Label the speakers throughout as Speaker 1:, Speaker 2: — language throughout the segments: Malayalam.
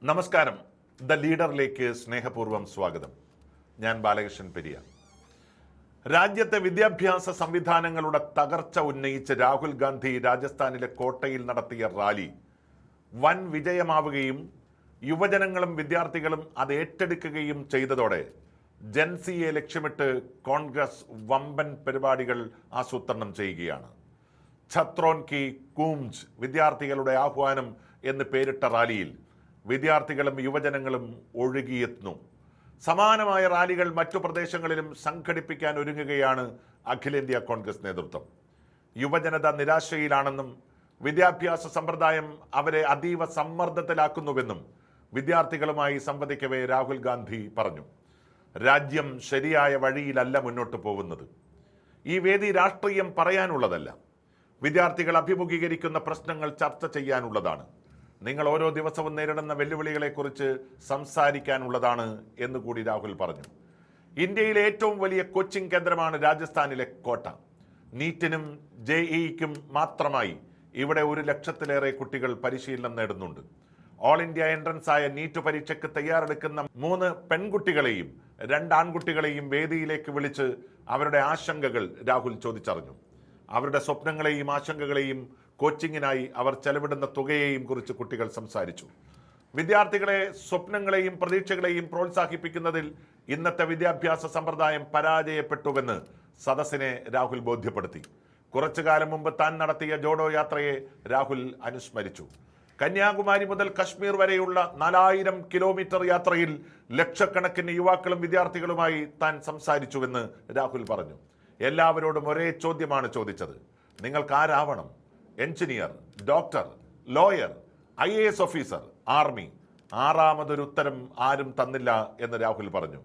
Speaker 1: നമസ്കാരം. ദ ലീഡറിലേക്ക് സ്നേഹപൂർവ്വം സ്വാഗതം. ഞാൻ ബാലകൃഷ്ണൻ പെരിയ. രാജ്യത്തെ വിദ്യാഭ്യാസ സംവിധാനങ്ങളുടെ തകർച്ച ഉന്നയിച്ച് രാഹുൽ ഗാന്ധി രാജസ്ഥാനിലെ കോട്ടയിൽ നടത്തിയ റാലി വൻ വിജയമാവുകയും യുവജനങ്ങളും വിദ്യാർത്ഥികളും അത് ഏറ്റെടുക്കുകയും ചെയ്തതോടെ ജൻസിയെ ലക്ഷ്യമിട്ട് കോൺഗ്രസ് വമ്പൻ പരിപാടികൾ ആസൂത്രണം ചെയ്യുകയാണ്. ഛത്രോൻ കി കൂംജ്, വിദ്യാർത്ഥികളുടെ ആഹ്വാനം എന്ന് പേരിട്ട റാലിയിൽ വിദ്യാർത്ഥികളും യുവജനങ്ങളും ഒഴുകിയെത്തുന്നു. സമാനമായ റാലികൾ മറ്റു പ്രദേശങ്ങളിലും സംഘടിപ്പിക്കാൻ ഒരുങ്ങുകയാണ് അഖിലേന്ത്യാ കോൺഗ്രസ് നേതൃത്വം. യുവജനത നിരാശയിലാണെന്നും വിദ്യാഭ്യാസ സമ്പ്രദായം അവരെ അതീവ സമ്മർദ്ദത്തിലാക്കുന്നുവെന്നും വിദ്യാർത്ഥികളുമായി സംവദിക്കവേ രാഹുൽ ഗാന്ധി പറഞ്ഞു. രാജ്യം ശരിയായ വഴിയിലല്ല മുന്നോട്ട് പോകുന്നത്. ഈ വേദി രാഷ്ട്രീയം പറയാനുള്ളതല്ല, വിദ്യാർത്ഥികൾ അഭിമുഖീകരിക്കുന്ന പ്രശ്നങ്ങൾ ചർച്ച ചെയ്യാനുള്ളതാണ്. നിങ്ങൾ ഓരോ ദിവസവും നേരിടുന്ന വെല്ലുവിളികളെക്കുറിച്ച് സംസാരിക്കാനുള്ളതാണ് എന്നുകൂടി രാഹുൽ പറഞ്ഞു. ഇന്ത്യയിലെ ഏറ്റവും വലിയ കോച്ചിംഗ് കേന്ദ്രമാണ് രാജസ്ഥാനിലെ കോട്ട. നീറ്റിനും JEEക്കും മാത്രമായി ഇവിടെ 1 ലക്ഷത്തിലേറെ കുട്ടികൾ പരിശീലനം നേടുന്നുണ്ട്. ഓൾ ഇന്ത്യ എൻട്രൻസ് ആയ നീറ്റ് പരീക്ഷയ്ക്ക് തയ്യാറെടുക്കുന്ന 3 പെൺകുട്ടികളെയും 2 ആൺകുട്ടികളെയും വേദിയിലേക്ക് വിളിച്ച് അവരുടെ ആശങ്കകൾ രാഹുൽ ചോദിച്ചറിഞ്ഞു. അവരുടെ സ്വപ്നങ്ങളെയും ആശങ്കകളെയും കോച്ചിങ്ങിനായി അവർ ചെലവിടുന്ന തുകയെയും കുറിച്ച് കുട്ടികൾ സംസാരിച്ചു. വിദ്യാർത്ഥികളെ സ്വപ്നങ്ങളെയും പ്രതീക്ഷകളെയും പ്രോത്സാഹിപ്പിക്കുന്നതിൽ ഇന്നത്തെ വിദ്യാഭ്യാസ സമ്പ്രദായം പരാജയപ്പെട്ടുവെന്ന് സദസ്സിനെ രാഹുൽ ബോധ്യപ്പെടുത്തി. കുറച്ചു കാലം മുമ്പ് താൻ നടത്തിയ ജോഡോ യാത്രയെ രാഹുൽ അനുസ്മരിച്ചു. കന്യാകുമാരി മുതൽ കശ്മീർ വരെയുള്ള 4000 കിലോമീറ്റർ യാത്രയിൽ ലക്ഷക്കണക്കിന് യുവാക്കളും വിദ്യാർത്ഥികളുമായി താൻ സംസാരിച്ചുവെന്ന് രാഹുൽ പറഞ്ഞു. എല്ലാവരോടും ഒരേ ചോദ്യമാണ് ചോദിച്ചത്: നിങ്ങൾക്ക് ആരാവണം? Engineer, doctor, lawyer, IAS officer, army? 6ാമതൊരു ഉത്തരം ആരും തന്നില്ല എന്ന് രാഹുൽ പറഞ്ഞു.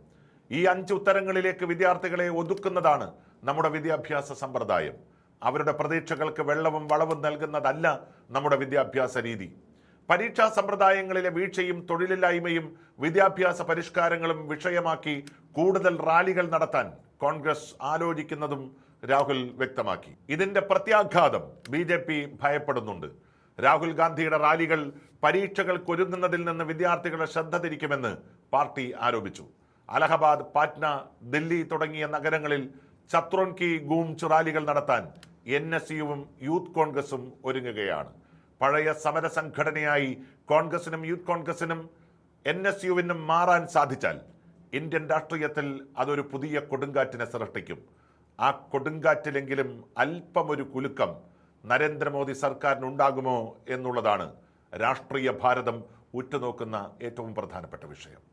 Speaker 1: ഈ 5 ഉത്തരങ്ങളിലേക്ക് വിദ്യാർത്ഥികളെ ഒതുക്കുന്നതാണ് നമ്മുടെ വിദ്യാഭ്യാസ സമ്പ്രദായം. അവരുടെ പ്രതീക്ഷകൾക്ക് വെള്ളവും വളവും നൽകുന്നതല്ല നമ്മുടെ വിദ്യാഭ്യാസ രീതി. പരീക്ഷാ സമ്പ്രദായങ്ങളിലെ വീഴ്ചയും തൊഴിലില്ലായ്മയും വിദ്യാഭ്യാസ പരിഷ്കാരങ്ങളും വിഷയമാക്കി കൂടുതൽ റാലികൾ നടത്താൻ കോൺഗ്രസ് ആലോചിക്കുന്നതും രാഹുൽ വ്യക്തമാക്കി. ഇതിന്റെ പ്രത്യാഘാതം BJP ഭയപ്പെടുന്നുണ്ട്. രാഹുൽ ഗാന്ധിയുടെ റാലികൾ പരീക്ഷകൾക്കൊരുങ്ങുന്നതിൽ നിന്ന് വിദ്യാർത്ഥികളുടെ ശ്രദ്ധ തിരിക്കുമെന്ന് പാർട്ടി ആരോപിച്ചു. അലഹബാദ്, പാറ്റ്ന, ദില്ലി തുടങ്ങിയ നഗരങ്ങളിൽ ഛത്രോൻ കി ഗൂംജ് റാലികൾ നടത്താൻ NSUവും യൂത്ത് കോൺഗ്രസും ഒരുങ്ങുകയാണ്. പഴയ സമര സംഘടനയായി കോൺഗ്രസിനും യൂത്ത് കോൺഗ്രസിനും NSUവിനും മാറാൻ സാധിച്ചാൽ ഇന്ത്യൻ രാഷ്ട്രീയത്തിൽ അതൊരു പുതിയ കൊടുങ്കാറ്റിനെ സൃഷ്ടിക്കും. ആ കൊടുങ്കാറ്റിലെങ്കിലും അല്പമൊരു കുലുക്കം നരേന്ദ്രമോദി സർക്കാരിനുണ്ടാകുമോ എന്നുള്ളതാണ് രാഷ്ട്രീയ ഭാരതം ഉറ്റുനോക്കുന്ന ഏറ്റവും പ്രധാനപ്പെട്ട വിഷയം.